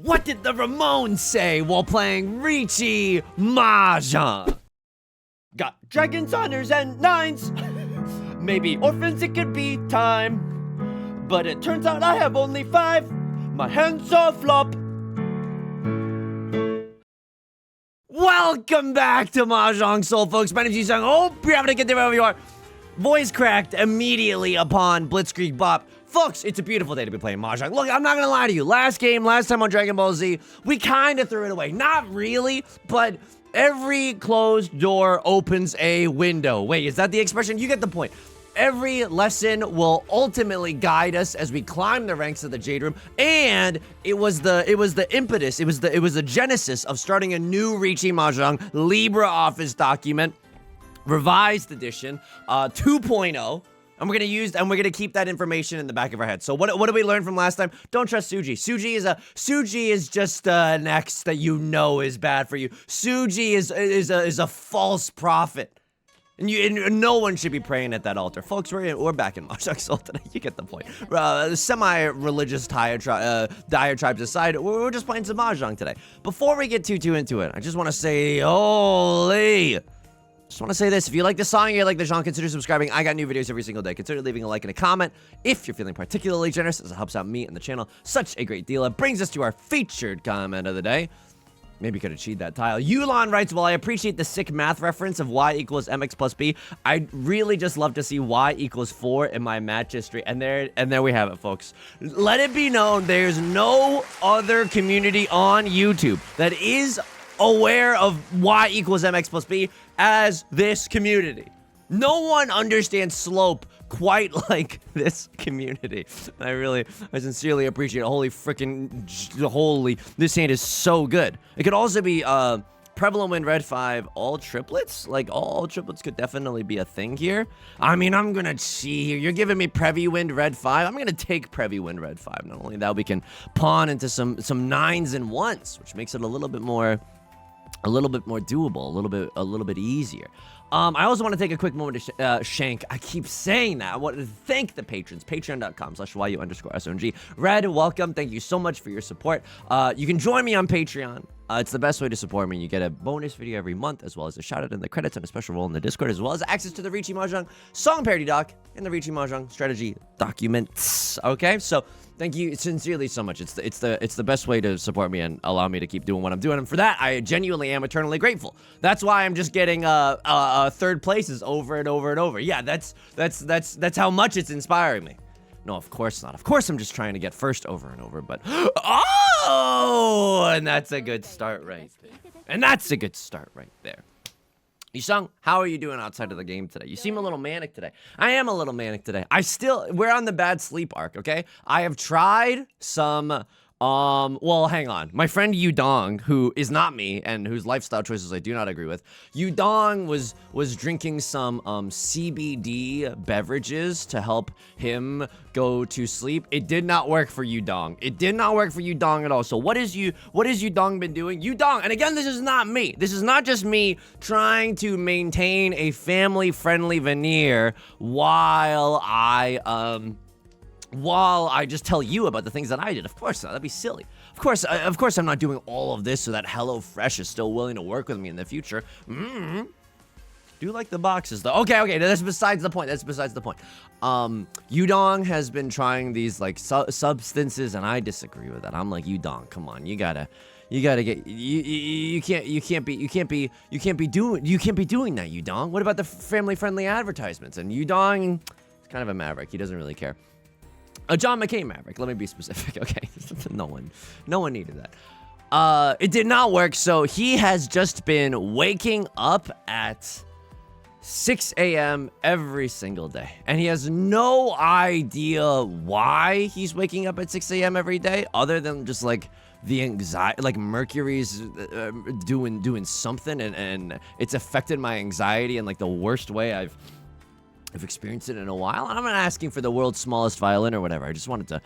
What did the Ramones say while playing Riichi Mahjong? Got dragons, honors, and nines. Maybe orphans, it could be time. But it turns out I have only 5. My hands are flop. Welcome back to Mahjong Soul, folks. My name's Yusong. Hope you're having a good day wherever you are. Voice cracked immediately upon Blitzkrieg Bop. Folks, it's a beautiful day to be playing Mahjong. Look, I'm not gonna lie to you. Last time on Dragon Ball Z, we kind of threw it away. Not really, but every closed door opens a window. Wait, is that the expression? You get the point. Every lesson will ultimately guide us as we climb the ranks of the Jade Room, and it was the impetus, it was the genesis of starting a new Riichi Mahjong LibreOffice document, revised edition 2.0. And we're gonna keep that information in the back of our head. So what did we learn from last time? Don't trust Suji. Suji is just an ex that you know is bad for you. Suji is a false prophet. And no one should be praying at that altar. Folks, we're back in Mahjong Soul today. You get the point. Semi-religious diatribes aside, we're just playing some Mahjong today. Before we get too into it, I just want to say, holy... Just want to say this, if you like the song, you like the genre, consider subscribing. I got new videos every single day. Consider leaving a like and a comment if you're feeling particularly generous, as it helps out me and the channel such a great deal. It brings us to our featured comment of the day. Maybe could have cheated that tile. Yulon writes, well, I appreciate the sick math reference of y equals mx plus b. I'd really just love to see y equals 4 in my match history. And there we have it, folks. Let it be known, there's no other community on YouTube that is aware of y equals mx plus b as this community. No one understands slope quite like this community. I sincerely appreciate it. Holy, this hand is so good. It could also be prevalent win red 5 all triplets. Like all triplets could definitely be a thing here. I mean, I'm gonna see here. You're giving me Previ Wind red 5. I'm gonna take Previ Wind red 5. Not only that, we can pawn into some 9s and 1s, which makes it a little bit more doable, a little bit easier. I also want to take a quick moment to shank. I keep saying that. I want to thank the patrons. Patreon.com/YU_SONG. Red, welcome. Thank you so much for your support. You can join me on Patreon. It's the best way to support me. You get a bonus video every month, as well as a shout out in the credits and a special role in the Discord, as well as access to the Riichi Mahjong song parody doc and the Riichi Mahjong strategy documents. Okay, so thank you sincerely so much. It's the best way to support me and allow me to keep doing what I'm doing. And for that, I genuinely am eternally grateful. That's why I'm just getting third places over and over and over. Yeah, that's how much it's inspiring me. No, of course not. Of course I'm just trying to get first over and over, but oh, and that's a good start right there. Yusong, how are you doing outside of the game today? You seem a little manic today. I am a little manic today. We're on the bad sleep arc, okay? I have tried some, well, hang on. My friend Yudong, who is not me and whose lifestyle choices I do not agree with, Yudong was drinking some CBD beverages to help him go to sleep. It did not work for Yudong. It did not work for Yudong at all. So what is Yudong been doing? Yudong, and again, this is not me. This is not just me trying to maintain a family-friendly veneer while I just tell you about the things that I did. Of course not. That'd be silly. Of course I'm not doing all of this so that HelloFresh is still willing to work with me in the future. Do like the boxes though. Okay, that's besides the point. Yudong has been trying these like substances, and I disagree with that. I'm like, Yudong, come on, you can't be doing that, Yudong. What about the family-friendly advertisements? And Yudong is kind of a maverick. He doesn't really care. A John McCain maverick. Let me be specific, okay? No one needed that. It did not work, so he has just been waking up at 6 a.m. every single day. And he has no idea why he's waking up at 6 a.m. every day, other than just like the anxiety, like Mercury's doing something, and it's affected my anxiety in like the worst way I've experienced it in a while. I'm not asking for the world's smallest violin or whatever. I just wanted to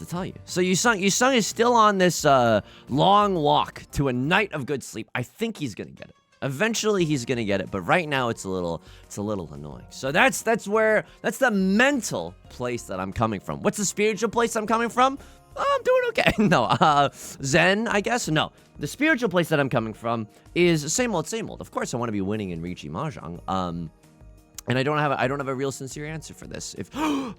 tell you. So Yusong is still on this long walk to a night of good sleep. I think he's gonna get it. Eventually he's gonna get it, but right now it's a little annoying. So that's the mental place that I'm coming from. What's the spiritual place I'm coming from? I'm doing okay. No, Zen, I guess? No. The spiritual place that I'm coming from is same old, same old. Of course, I want to be winning in Riichi Mahjong. And I don't have a real sincere answer for this.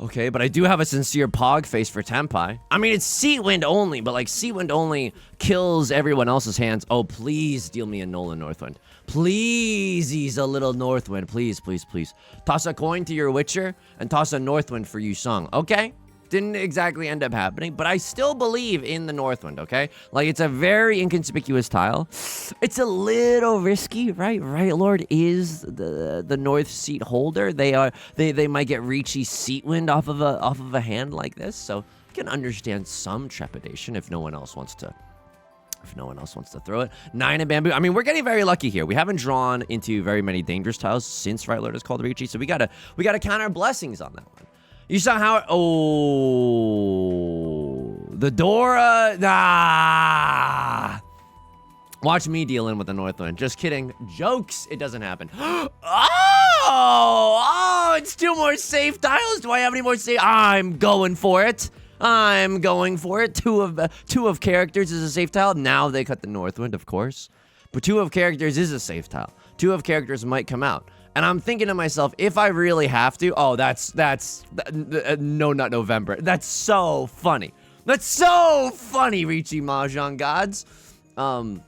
Okay, but I do have a sincere pog face for Tenpai. I mean, it's Sea Wind only, but like Sea Wind only kills everyone else's hands. Oh, please deal me a Nolan Northwind. Please, he's a little Northwind. Please, please, please. Toss a coin to your Witcher and toss a Northwind for Yusong. Okay? Didn't exactly end up happening, but I still believe in the Northwind, okay? Like, it's a very inconspicuous tile. It's a little risky, right? Right Lord is the North seat holder. They might get Riichi seat wind off of a hand like this, so I can understand some trepidation if no one else wants to throw it. 9 in bamboo. I mean, we're getting very lucky here. We haven't drawn into very many dangerous tiles since Right Lord is called Riichi, so we gotta count our blessings on that one. You saw how... Oh... The Dora... Ah! Watch me deal in with the Northwind. Just kidding. Jokes. It doesn't happen. Oh, it's 2 more safe tiles. Do I have any more safe? I'm going for it. I'm going for it. Two of characters is a safe tile. Now they cut the Northwind, of course. But 2 of characters is a safe tile. 2 of characters might come out. And I'm thinking to myself, if I really have to, no, not November. That's so funny. That's so funny, Riichi Mahjong gods. But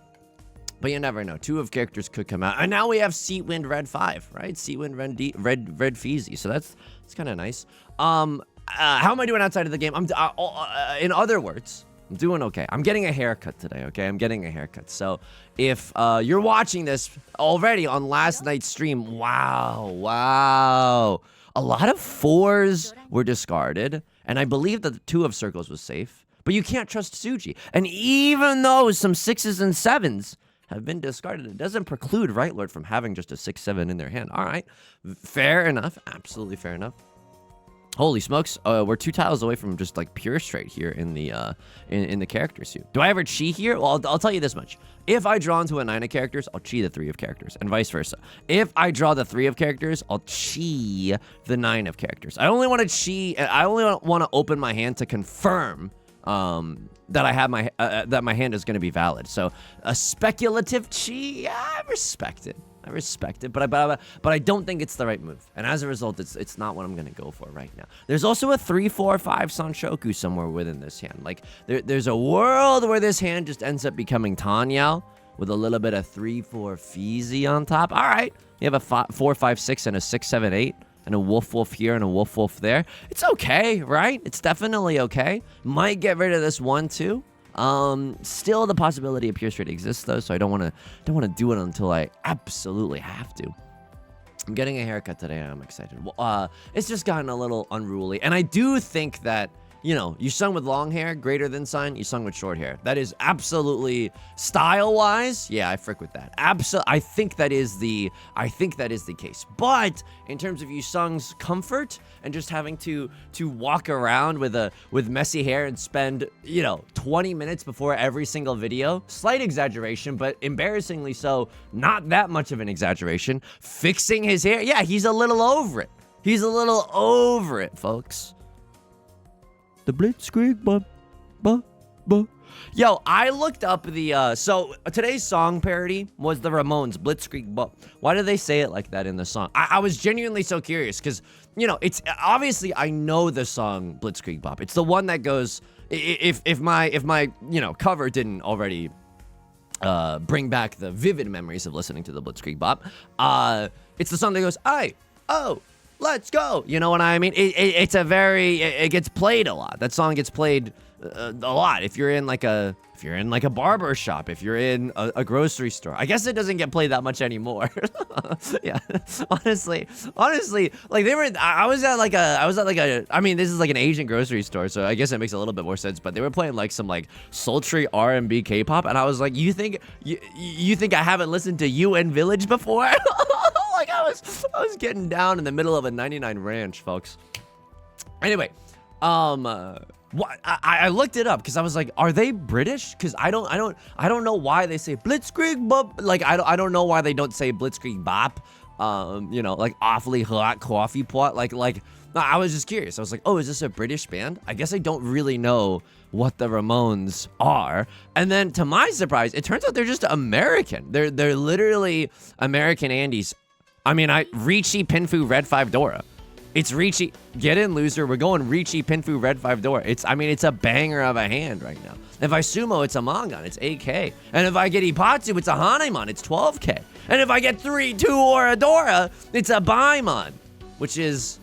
you never know. 2 of characters could come out. And now we have Sea Wind Red 5, right? Sea Wind Red Feezy. So that's kind of nice. How am I doing outside of the game? In other words, I'm doing okay. I'm getting a haircut today, okay? I'm getting a haircut. So if you're watching this already on last night's stream, wow. A lot of 4s were discarded, and I believe that the 2 of circles was safe. But you can't trust Tsuji. And even though some 6s and 7s have been discarded, it doesn't preclude Right Lord from having just a 6-7 in their hand. All right, fair enough. Absolutely fair enough. Holy smokes, we're 2 tiles away from just like pure straight here in the in the character suit. Do I ever chi here? Well, I'll tell you this much. If I draw into a 9 of characters, I'll chi the 3 of characters, and vice versa. If I draw the 3 of characters, I'll chi the 9 of characters. I only want to chi. I only want to open my hand to confirm that I have that my hand is going to be valid. So a speculative chi, I respect it. But I don't think it's the right move. And as a result, it's not what I'm going to go for right now. There's also a 3-4-5 Sanshoku somewhere within this hand. Like, there's a world where this hand just ends up becoming Tanyao with a little bit of 3-4 Feezy on top. All right. You have a 4-5-6 and a 6-7-8 and a wolf here and a wolf there. It's okay, right? It's definitely okay. Might get rid of this one too. Still the possibility of pure straight exists though, so I don't want to do it until I absolutely have to. I'm getting a haircut today and I'm excited. It's just gotten a little unruly, and I do think that, you know, Yusong with long hair, greater than sign, Yusong with short hair. That is absolutely style-wise. Yeah, I frick with that. I think that is the case. But in terms of Yusong's comfort and just having to walk around with messy hair and spend, you know, 20 minutes before every single video, slight exaggeration, but embarrassingly so, not that much of an exaggeration, fixing his hair. Yeah, he's a little over it. He's a little over it, folks. The Blitzkrieg, Yo, I looked up the, so today's song parody was the Ramones, Blitzkrieg Bop. Why do they say it like that in the song? I was genuinely so curious, because, you know, it's, obviously, I know the song Blitzkrieg Bop. It's the one that goes, if my, you know, cover didn't already, bring back the vivid memories of listening to the Blitzkrieg Bop, it's the song that goes, let's go. You know what I mean? It gets played a lot. That song gets played a lot. If you're in like a barber shop, if you're in a grocery store. I guess it doesn't get played that much anymore. Yeah. Honestly, like I was at like a, I mean, this is like an Asian grocery store, so I guess it makes a little bit more sense, but they were playing like some like sultry R&B K-pop, and I was like, you think I haven't listened to UN Village before? Like I was getting down in the middle of a 99 ranch, folks. Anyway, I looked it up because I was like, are they British? Because I don't know why they say Blitzkrieg Bop. Like I don't know why they don't say Blitzkrieg Bop. You know, like awfully hot coffee pot. Like I was just curious. I was like, oh, is this a British band? I guess I don't really know what the Ramones are. And then to my surprise, it turns out they're just American. They're literally American Andes. I mean, Riichi Pinfu Red 5 Dora. It's Riichi. Get in, loser. We're going Riichi Pinfu Red 5 Dora. It's a banger of a hand right now. If I sumo, it's a Mangan. It's 8K. And if I get Ipatsu, it's a Hanemon. It's 12K. And if I get 3-2 Oradora, it's a Baimon, which is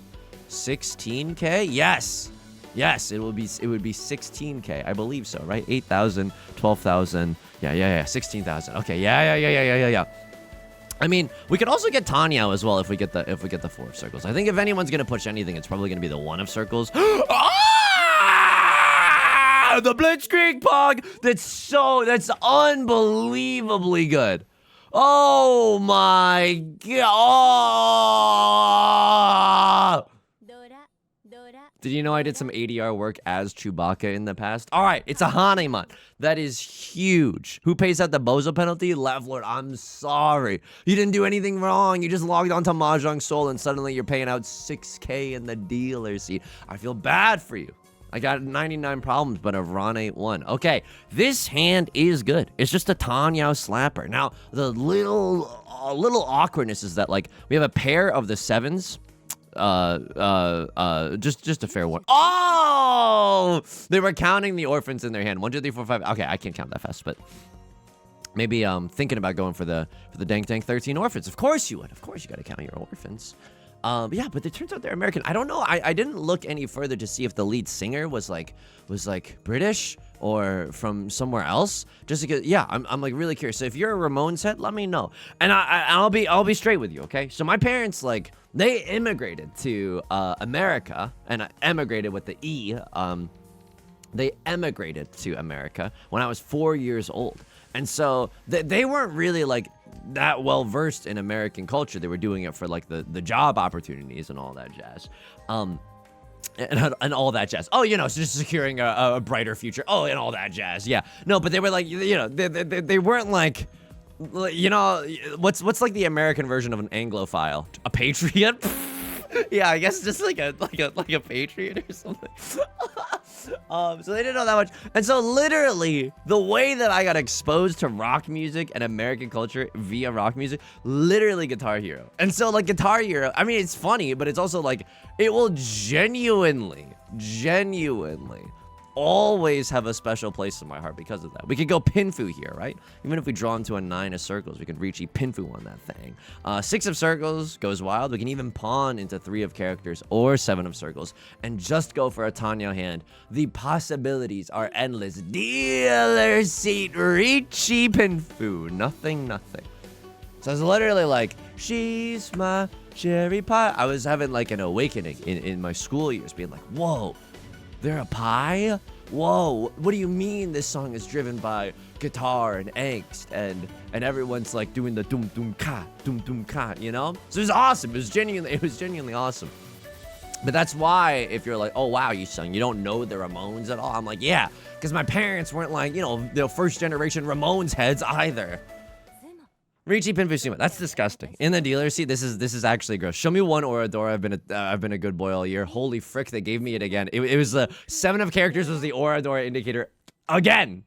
16K. Yes. Yes, it would be 16K. I believe so, right? 8,000, 12,000. Yeah. 16,000. Okay. Yeah. I mean, we could also get Tanya as well if we get the 4 of circles. I think if anyone's gonna push anything, it's probably gonna be the 1 of circles. Ah! The Blitzkrieg Pog! That's unbelievably good. Oh my god! Did you know I did some ADR work as Chewbacca in the past? All right, it's a Hanemon. That is huge. Who pays out the Bozo penalty? Levlord, I'm sorry. You didn't do anything wrong. You just logged onto Mahjong Soul and suddenly you're paying out 6K in the dealer seat. I feel bad for you. I got 99 problems, but a Rane 1. Okay, this hand is good. It's just a Tanyao slapper. Now, the little awkwardness is that, like, we have a pair of the 7s. Just a fair one. Oh! They were counting the orphans in their hand. 1, 2, 3, 4, 5. Okay, I can't count that fast, but maybe thinking about going for the Dank 13 orphans. Of course you would. Of course you gotta count your orphans. Yeah, but it turns out they're American. I don't know. I didn't look any further to see if the lead singer was like British or from somewhere else. Just because, yeah, I'm like really curious. So if you're a Ramones head, let me know. And I'll be straight with you, okay? So my parents, like, they immigrated to America, and I emigrated with the E. They emigrated to America when I was 4 years old. And so they weren't really like that well versed in American culture. They were doing it for like the job opportunities and all that jazz. And all that jazz. Oh, you know, so just securing a brighter future. Oh, and all that jazz. Yeah. No, but they were like, you know, they weren't like, you know, what's like the American version of an Anglophile? A patriot? Yeah, I guess just like a patriot or something. So they didn't know that much. And so literally the way that I got exposed to rock music and American culture via rock music, literally Guitar Hero. And so like Guitar Hero, I mean, it's funny, but it's also like, it will genuinely always have a special place in my heart because of that. We could go Pinfu here, right? Even if we draw into a 9 of circles, we could reach Pinfu on that thing. 6 of circles goes wild. We can even pawn into 3 of characters or 7 of circles and just go for a Tanya hand. The possibilities are endless. Dealer seat, Riichi Pinfu. Nothing. So I was literally like, she's my cherry pie. I was having like an awakening in my school years, being like, whoa. They're a pie? Whoa, what do you mean this song is driven by guitar and angst and everyone's like doing the dum dum ka, you know? So it was awesome. It was genuinely awesome. But that's why if you're like, oh wow, you don't know the Ramones at all. I'm like, yeah, because my parents weren't like, you know, the first generation Ramones heads either. Riichi Pinfu Sumo. That's disgusting. In the dealer seat, this is actually gross. Show me one Oradora. I've been a good boy all year. Holy frick, they gave me it again. It was the 7 of characters was the Oradora indicator. Again.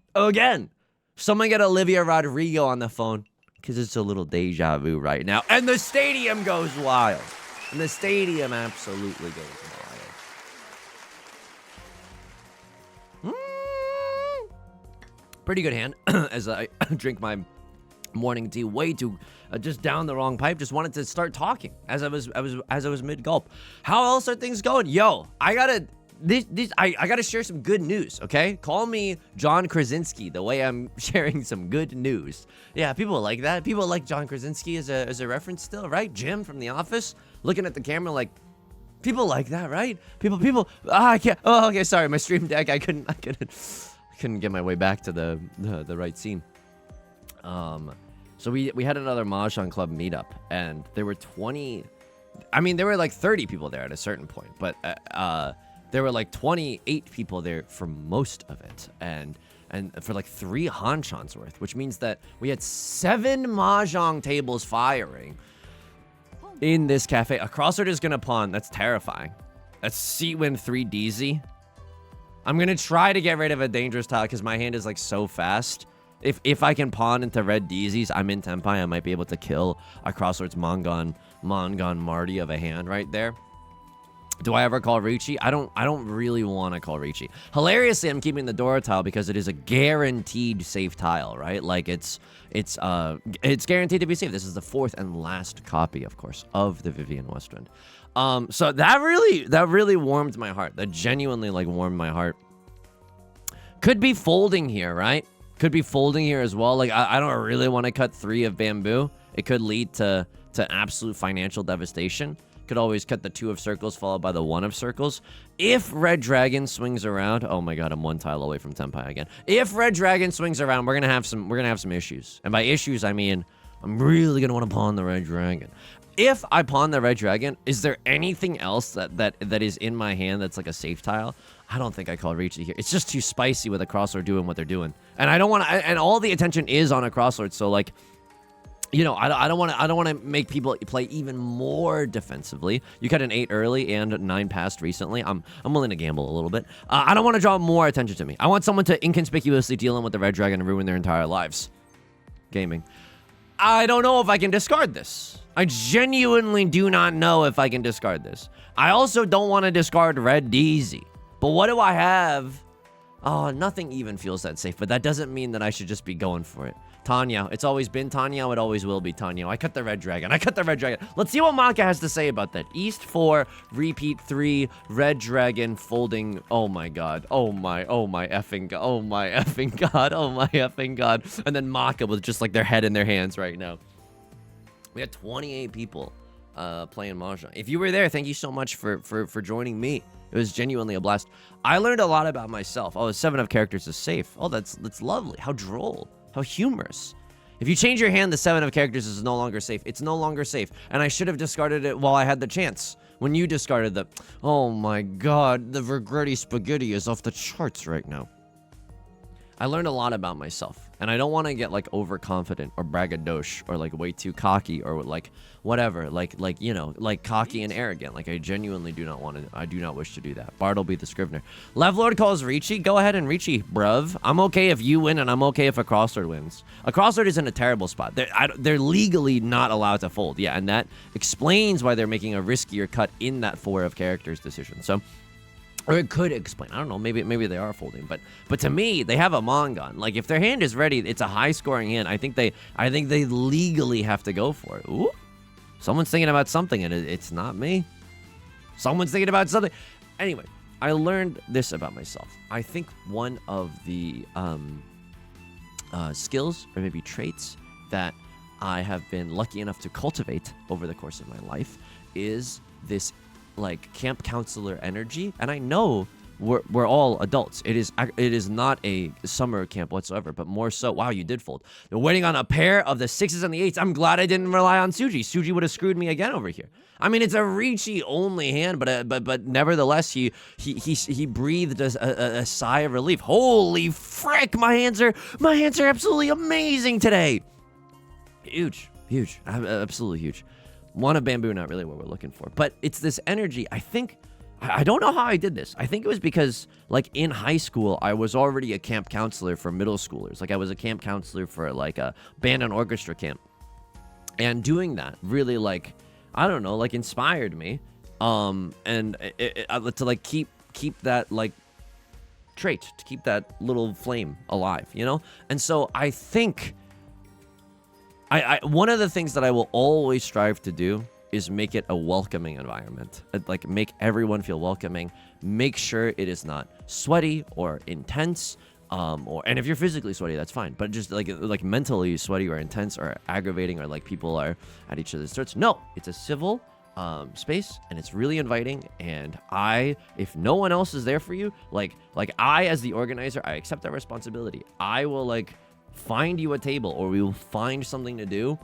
Someone get Olivia Rodrigo on the phone. Because it's a little deja vu right now. And the stadium goes wild. And the stadium absolutely goes wild. Pretty good hand as I drink my morning tea way too just down the wrong pipe. Just wanted to start talking as I was mid gulp. How else are things going? Yo, I gotta share some good news, okay? Call me John Krasinski the way I'm sharing some good news. Yeah, people like that. People like John Krasinski as a reference still, right? Jim from The Office looking at the camera like, people like that, right? People. I can't. Oh, okay, sorry, my stream deck. I couldn't get my way back to the right scene. So we had another Mahjong Club meetup, and there were 20. I mean, there were like 30 people there at a certain point, but there were like 28 people there for most of it, and for like 3 Hanchons worth, which means that we had 7 Mahjong tables firing in this cafe. A crossword is gonna pawn. That's terrifying. That's seat win 3 DZ. I'm gonna try to get rid of a dangerous tile because my hand is like so fast. If I can pawn into red Deezies, I'm in Tenpai. I might be able to kill a Crossroads Mongon Marty of a hand right there. Do I ever call Riichi? I don't really want to call Riichi. Hilariously, I'm keeping the Dora tile because it is a guaranteed safe tile, right? Like it's guaranteed to be safe. This is the 4th and last copy, of course, of the Vivian Westwind. So that really warmed my heart. That genuinely like warmed my heart. Could be folding here, right? Could be folding here as well. Like I don't really want to cut 3 of bamboo. It could lead to absolute financial devastation. Could always cut the 2 of circles followed by the 1 of circles. If Red Dragon swings around, oh my god, I'm 1 tile away from Tenpai again. If Red Dragon swings around, we're gonna have some issues. And by issues, I mean I'm really gonna want to pawn the Red Dragon. If I pawn the Red Dragon, is there anything else that is in my hand that's like a safe tile? I don't think I call Riichi here. It's just too spicy with a Crosslord doing what they're doing, and I don't want to. And all the attention is on a Crosslord, so like. You know, I don't want to make people play even more defensively. You cut an 8 early and 9 passed recently. I'm willing to gamble a little bit. I don't want to draw more attention to me. I want someone to inconspicuously deal in with the Red Dragon and ruin their entire lives. Gaming. I don't know if I can discard this. I genuinely do not know if I can discard this. I also don't want to discard Red Deezy. But what do I have? Oh, nothing even feels that safe, but that doesn't mean that I should just be going for it. Tanya. It's always been Tanya. It always will be Tanya. I cut the Red Dragon. I cut the Red Dragon. Let's see what Maka has to say about that. East 4, repeat 3, Red Dragon, folding. Oh my god. Oh my effing god. Oh my effing god. Oh my effing god. And then Maka with just like their head in their hands right now. We had 28 people playing Mahjong. If you were there, thank you so much for joining me. It was genuinely a blast. I learned a lot about myself. Oh, 7 of characters is safe. Oh, that's lovely. How droll. How humorous. If you change your hand, the 7 of characters is no longer safe. It's no longer safe. And I should have discarded it while I had the chance. When you discarded the... Oh my god, the regretty spaghetti is off the charts right now. I learned a lot about myself. And I don't want to get, like, overconfident or braggadocio or, like, way too cocky or, like, whatever. Like, you know, like, cocky and arrogant. Like, I genuinely do not want to... I do not wish to do that. Bartleby the Scrivener. Levlord calls Riichi. Go ahead and Riichi, bruv. I'm okay if you win, and I'm okay if a Crosslord wins. A Crosslord is in a terrible spot. They're legally not allowed to fold. Yeah, and that explains why they're making a riskier cut in that 4 of characters decision. So... Or it could explain. I don't know. Maybe they are folding, but to me, they have a Mongon. Like if their hand is ready, it's a high-scoring hand. I think they legally have to go for it. Ooh, someone's thinking about something, and it's not me. Someone's thinking about something. Anyway, I learned this about myself. I think one of the skills or maybe traits that I have been lucky enough to cultivate over the course of my life is this. Like camp counselor energy, and I know we're all adults. It is not a summer camp whatsoever, but more so. Wow, you did fold. They're waiting on a pair of the 6s and the 8s. I'm glad I didn't rely on Suji. Suji would have screwed me again over here. I mean, it's a Riichi only hand, but nevertheless, he breathed a sigh of relief. Holy frick! My hands are absolutely amazing today. Huge, absolutely huge. 1 of bamboo, not really what we're looking for. But it's this energy. I think, I don't know how I did this. I think it was because, like, in high school, I was already a camp counselor for middle schoolers. Like, I was a camp counselor for, like, a band and orchestra camp. And doing that really, like, I don't know, like, inspired me. And to, like, keep that, like, trait. To keep that little flame alive, you know? And so I think... one of the things that I will always strive to do is make it a welcoming environment. Like, make everyone feel welcoming. Make sure it is not sweaty or intense. And if you're physically sweaty, that's fine. But just like mentally sweaty or intense or aggravating or like people are at each other's throats. No, it's a civil space, and it's really inviting. And if no one else is there for you, like I as the organizer, I accept that responsibility. I will like find you a table, or we will find something to do,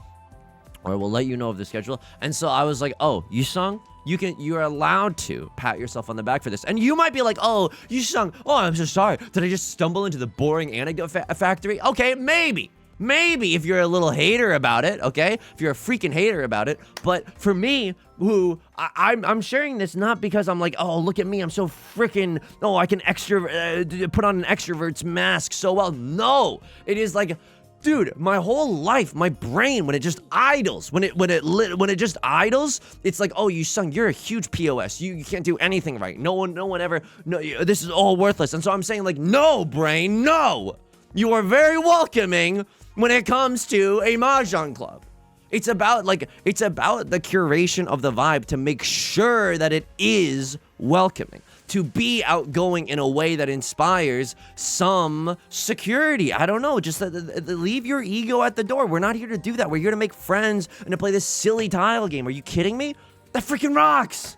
or we'll let you know of the schedule. And so I was like, oh, Yusong, you're allowed to pat yourself on the back for this. And you might be like, oh, Yusong, oh, I'm so sorry. Did I just stumble into the boring anecdote factory? Okay, maybe. Maybe if you're a little hater about it, okay? If you're a freaking hater about it. But for me, who I'm sharing this not because I'm like, oh, look at me, I'm so freaking, oh, I can put on an extrovert's mask so well. No, it is like, dude, my whole life, my brain, when it just idles, when it just idles, it's like, oh, Yusong, you're a huge POS. You can't do anything right. No one ever. No, this is all worthless. And so I'm saying, like, no, brain, no. You are very welcoming when it comes to a Mahjong club. It's about the curation of the vibe to make sure that it is welcoming, to be outgoing in a way that inspires some security. I don't know, just leave your ego at the door. We're not here to do that. We're here to make friends and to play this silly tile game. Are you kidding me? That freaking rocks.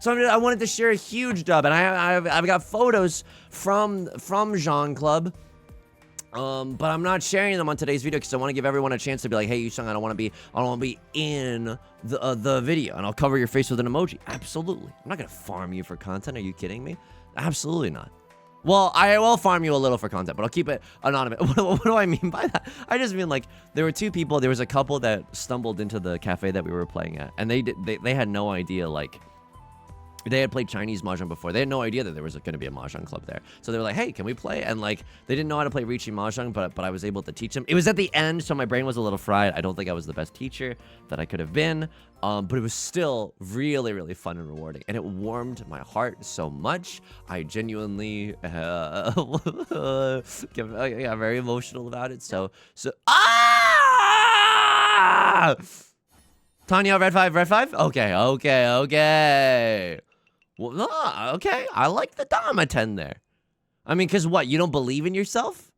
So I wanted to share a huge dub, and I've got photos from Zhang Club. But I'm not sharing them on today's video because I want to give everyone a chance to be like, hey, Yusong, I don't want to be in the video, and I'll cover your face with an emoji. Absolutely. I'm not going to farm you for content. Are you kidding me? Absolutely not. Well, I will farm you a little for content, but I'll keep it anonymous. What do I mean by that? I just mean, like, there were two people. There was a couple that stumbled into the cafe that we were playing at, and they had no idea, like, they had played Chinese Mahjong before. They had no idea that there was going to be a Mahjong club there. So they were like, hey, can we play? And, like, they didn't know how to play Riichi Mahjong, but I was able to teach them. It was at the end, so my brain was a little fried. I don't think I was the best teacher that I could have been. But it was still really, really fun and rewarding. And it warmed my heart so much. I genuinely got very emotional about it. So Tanya, red 5. Okay. Well, okay, I like the Dama 10 there. I mean, because what, you don't believe in yourself?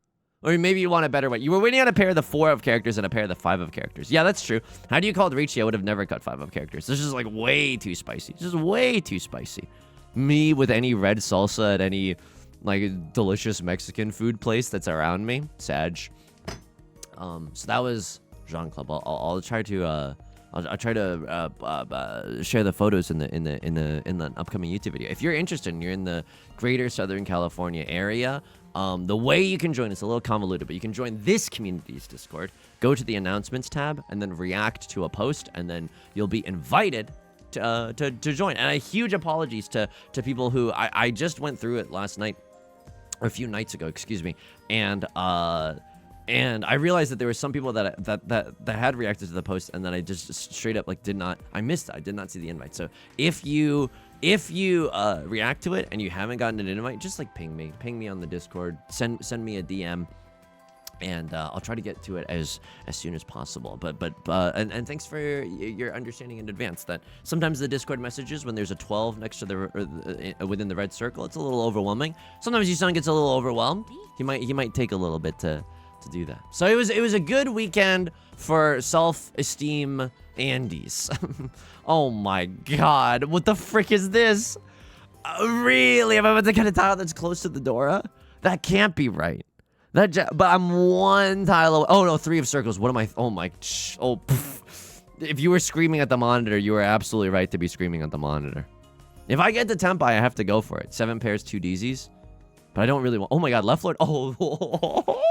Or maybe you want a better way. You were waiting on a pair of the 4 of characters and a pair of the 5 of characters. Yeah, that's true. Had you called Riichi, I would have never cut 5 of characters. This is like way too spicy. This is way too spicy. Me with any red salsa at any like delicious Mexican food place that's around me. Sag. So that was Jean Club. I'll try to share the photos in the upcoming YouTube video. If you're interested and you're in the greater Southern California area, the way you can join is a little convoluted, but you can join this community's Discord, go to the announcements tab, and then react to a post, and then you'll be invited to join. And a huge apologies to people who I just went through it last night, or a few nights ago, excuse me, and I realized that there were some people that had reacted to the post, and then I just straight up like I missed it. I did not see the invite. So if you react to it and you haven't gotten an invite, just like ping me on the Discord, send me a DM, and I'll try to get to it as soon as possible. But thanks for your understanding in advance that sometimes the Discord messages, when there's a 12 next to within the red circle, it's a little overwhelming. Sometimes Yusong gets a little overwhelmed. He might take a little bit to do that. So it was a good weekend for self-esteem Andes. Oh my god, what the frick is this? Really? Am I about to get a tile that's close to the Dora? That can't be right. But I'm one tile away. Oh no, 3 of circles. What am I? Oh my. Oh. Pff. If you were screaming at the monitor, you were absolutely right to be screaming at the monitor. If I get the tempi, I have to go for it. 7 pairs, 2 DZs. But I don't really want. Oh my god, left lord. Oh.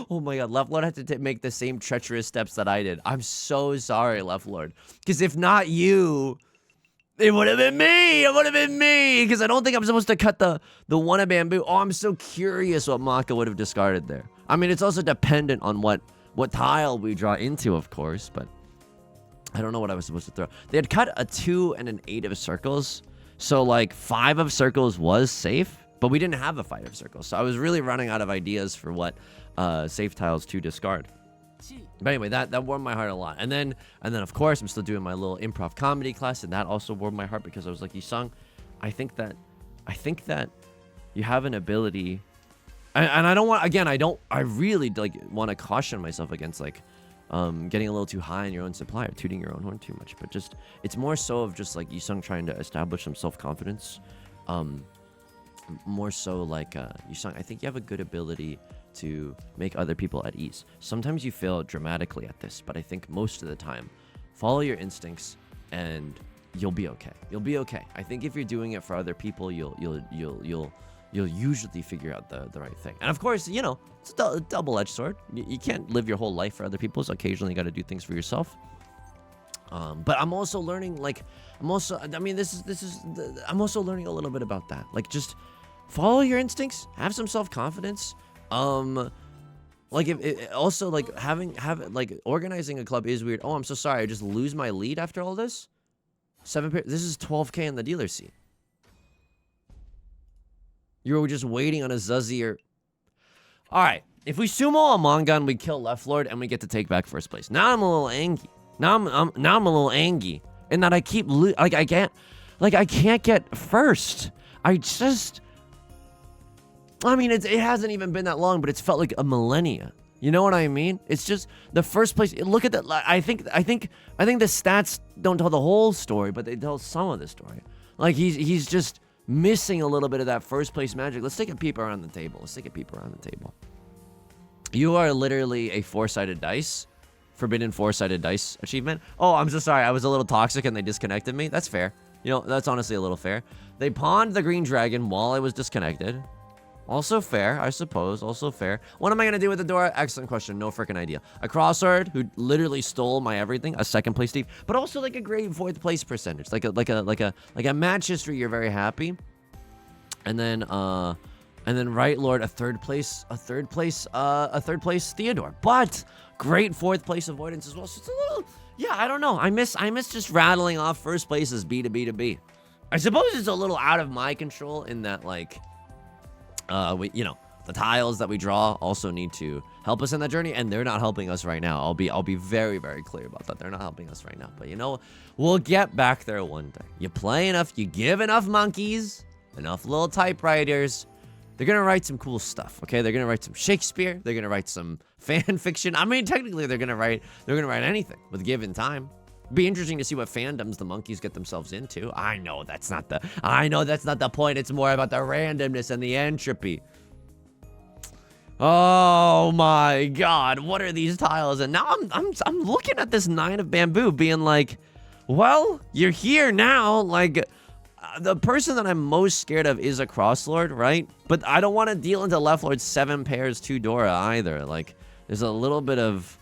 Oh my god, Left Lord had to make the same treacherous steps that I did. I'm so sorry, Left Lord. Because if not you, it would have been me. It would have been me. Because I don't think I'm supposed to cut the one of bamboo. Oh, I'm so curious what Maka would have discarded there. I mean, it's also dependent on what tile we draw into, of course. But I don't know what I was supposed to throw. They had cut a 2 and an 8 of circles. So, like, 5 of circles was safe. But we didn't have a 5 of circles. So I was really running out of ideas for what safe tiles to discard. But anyway, that warmed my heart a lot. And then of course I'm still doing my little improv comedy class, and that also warmed my heart because I was like, Yusong, I think that you have an ability, and I don't want, again, I really like want to caution myself against like getting a little too high in your own supply or tooting your own horn too much. But just it's more so of just like Yusong trying to establish some self-confidence. More so like Yusong, I think you have a good ability to make other people at ease. Sometimes you fail dramatically at this, but I think most of the time, follow your instincts and you'll be okay. You'll be okay. I think if you're doing it for other people, you'll you'll usually figure out the right thing. And of course, you know, it's a double-edged sword. You can't live your whole life for other people, so occasionally you got to do things for yourself. But I'm also learning, like, I'm also learning a little bit about that. Like, just follow your instincts, have some self-confidence. Like, also, like, like, organizing a club is weird. Oh, I'm so sorry, I just lose my lead after all this? This is 12K in the dealer seat. You were just waiting on a Zuzzy or... Alright, if we sumo a Mongun, we kill Left Lord, and we get to take back first place. Now I'm a little angry. Now I'm a little angry. In that I keep... I can't get first. I mean, it hasn't even been that long, but it's felt like a millennia. You know what I mean? It's just the first place. Look at that. I think the stats don't tell the whole story, but they tell some of the story. Like he's just missing a little bit of that first place magic. Let's take a peep around the table. You are literally a four-sided dice, forbidden four-sided dice achievement. Oh, I'm so sorry. I was a little toxic and they disconnected me. That's fair. You know, that's honestly a little fair. They pawned the green dragon while I was disconnected. Also fair, I suppose. Also fair. What am I gonna do with the door? Excellent question. No freaking idea. A crossword who literally stole my everything. A second place thief, but also like a great fourth place percentage. Like a match history. You're very happy. And then right lord, a third place Theodore. But great fourth place avoidance as well. So it's a little, yeah, I don't know. I miss just rattling off first places B to B to B. I suppose it's a little out of my control in that, like, you know, the tiles that we draw also need to help us in that journey, and they're not helping us right now. I'll be very, very clear about that. They're not helping us right now, but you know, we'll get back there one day. You play enough, you give enough monkeys, enough little typewriters, they're gonna write some cool stuff. Okay, they're gonna write some Shakespeare. They're gonna write some fan fiction. I mean, technically, they're gonna write anything with given time. Be interesting to see what fandoms the monkeys get themselves into. I know that's not the point. It's more about the randomness and the entropy. Oh my god, what are these tiles? And now I'm looking at this 9 of bamboo being like, well, you're here now. Like, the person that I'm most scared of is a crosslord, right? But I don't want to deal into left lord 7 pairs 2 Dora either. Like, there's a little bit of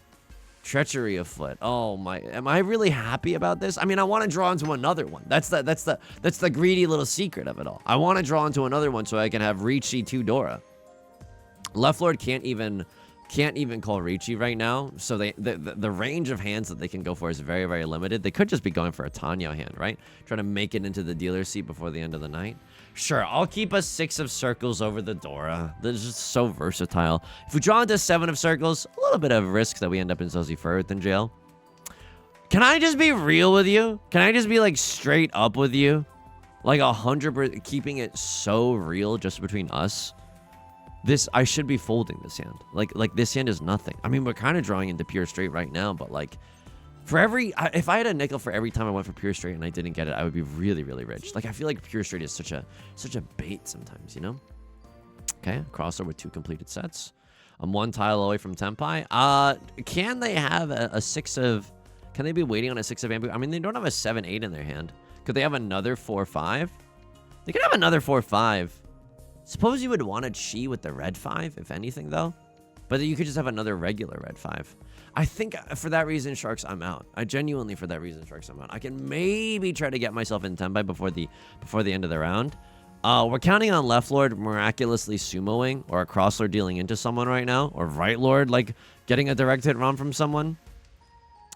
treachery afoot. Oh my, am I really happy about this? I mean, I want to draw into another one. That's the greedy little secret of it all. I want to draw into another one so I can have Riichi 2 Dora. Left Lord can't even call Riichi right now, so the range of hands that they can go for is very, very limited. They could just be going for a Tanya hand, right? Trying to make it into the dealer seat before the end of the night. Sure, I'll keep a 6 of circles over the Dora. This is just so versatile. If we draw into 7 of circles, a little bit of risk that we end up in Zuzzy Firth in jail. Can I just be real with you? Can I just be like straight up with you? Like 100%, keeping it so real just between us. I should be folding this hand. Like this hand is nothing. I mean, we're kind of drawing into pure straight right now, but like, if I had a nickel for every time I went for pure straight and I didn't get it, I would be really, really rich. Like, I feel like pure straight is such a bait sometimes, you know? Okay, crossover with 2 completed sets. I'm 1 tile away from Tenpai. Can they have a 6 of... Can they be waiting on a 6 of bamboo? I mean, they don't have a 7-8 in their hand. Could they have another 4-5? They could have another 4-5. Suppose you would want a Chi with the red 5, if anything, though. But you could just have another regular red 5. I think for that reason, Sharks, I'm out. I genuinely, for that reason, Sharks, I'm out. I can maybe try to get myself in Tenpai before the end of the round. We're counting on left lord miraculously sumoing, or a cross lord dealing into someone right now, or right lord like getting a direct hit run from someone.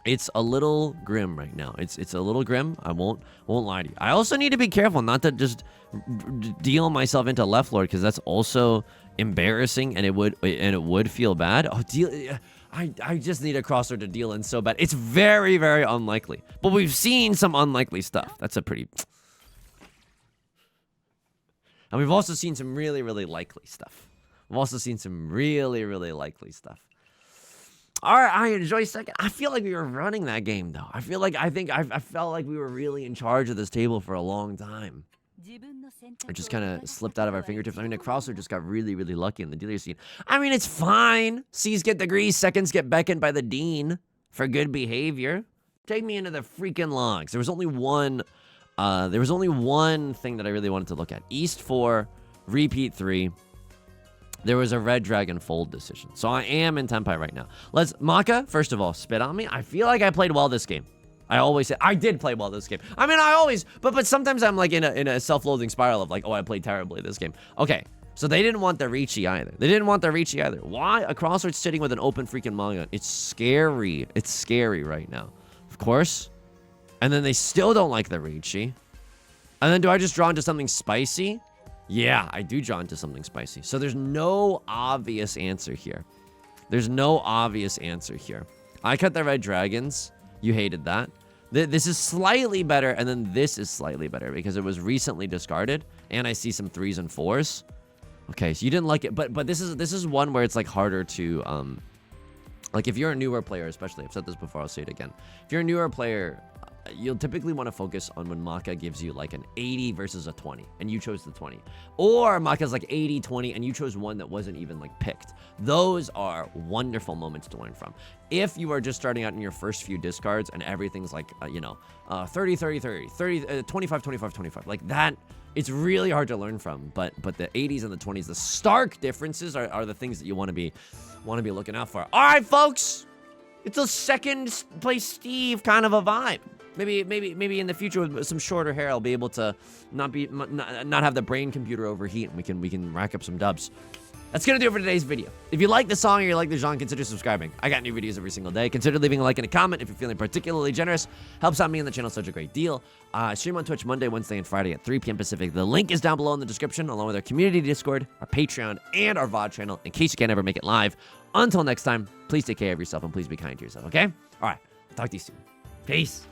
It's a little grim right now. It's a little grim. I won't lie to you. I also need to be careful not to just deal myself into left lord, because that's also embarrassing and it would feel bad. Oh, I just need a crosser to deal in so bad. It's very, very unlikely. But we've seen some unlikely stuff. That's a pretty... And we've also seen some really, really likely stuff. We've also seen some really, really likely stuff. All right, I enjoy second. I feel like we were running that game, though. I felt like we were really in charge of this table for a long time. It just kind of slipped out of our fingertips. I mean, the crosser just got really, really lucky in the dealer scene. I mean, it's fine. C's get degrees, seconds get beckoned by the dean for good behavior. Take me into the freaking logs. There was only one thing that I really wanted to look at. East 4, Repeat 3. There was a Red Dragon fold decision. So I am in Tenpai right now. Maka, first of all, spit on me. I feel like I played well this game. I always say, I did play well this game. I mean, I always, but sometimes I'm like in a self-loathing spiral of like, oh, I played terribly this game. Okay, so they didn't want the Riichi either. Why? A crossword sitting with an open freaking manga. It's scary. It's scary right now. Of course. And then they still don't like the Riichi. And then do I just draw into something spicy? Yeah, I do draw into something spicy. So there's no obvious answer here. I cut the Red Dragons. You hated that. This is slightly better, and then this is slightly better because it was recently discarded, and I see some 3s and 4s. Okay, so you didn't like it, but this is one where it's like harder to like if you're a newer player, especially, I've said this before, I'll say it again. If you're a newer player, you'll typically want to focus on when Maka gives you like an 80 versus a 20, and you chose the 20. Or Maka's like 80, 20, and you chose one that wasn't even like picked. Those are wonderful moments to learn from. If you are just starting out in your first few discards and everything's like, 30, 30, 30, 30, 25, 25, 25, like that, it's really hard to learn from. But the 80s and the 20s, the stark differences are the things that you want to be looking out for. All right, folks, it's a second place Steve kind of a vibe. Maybe in the future with some shorter hair, I'll be able to not have the brain computer overheat, and we can rack up some dubs. That's gonna do it for today's video. If you like the song or you like the genre, consider subscribing. I got new videos every single day. Consider leaving a like and a comment if you're feeling particularly generous. Helps out me and the channel such a great deal. Stream on Twitch Monday, Wednesday, and Friday at 3 p.m. Pacific. The link is down below in the description, along with our community Discord, our Patreon, and our VOD channel, in case you can't ever make it live. Until next time, please take care of yourself and please be kind to yourself, okay? All right, talk to you soon. Peace.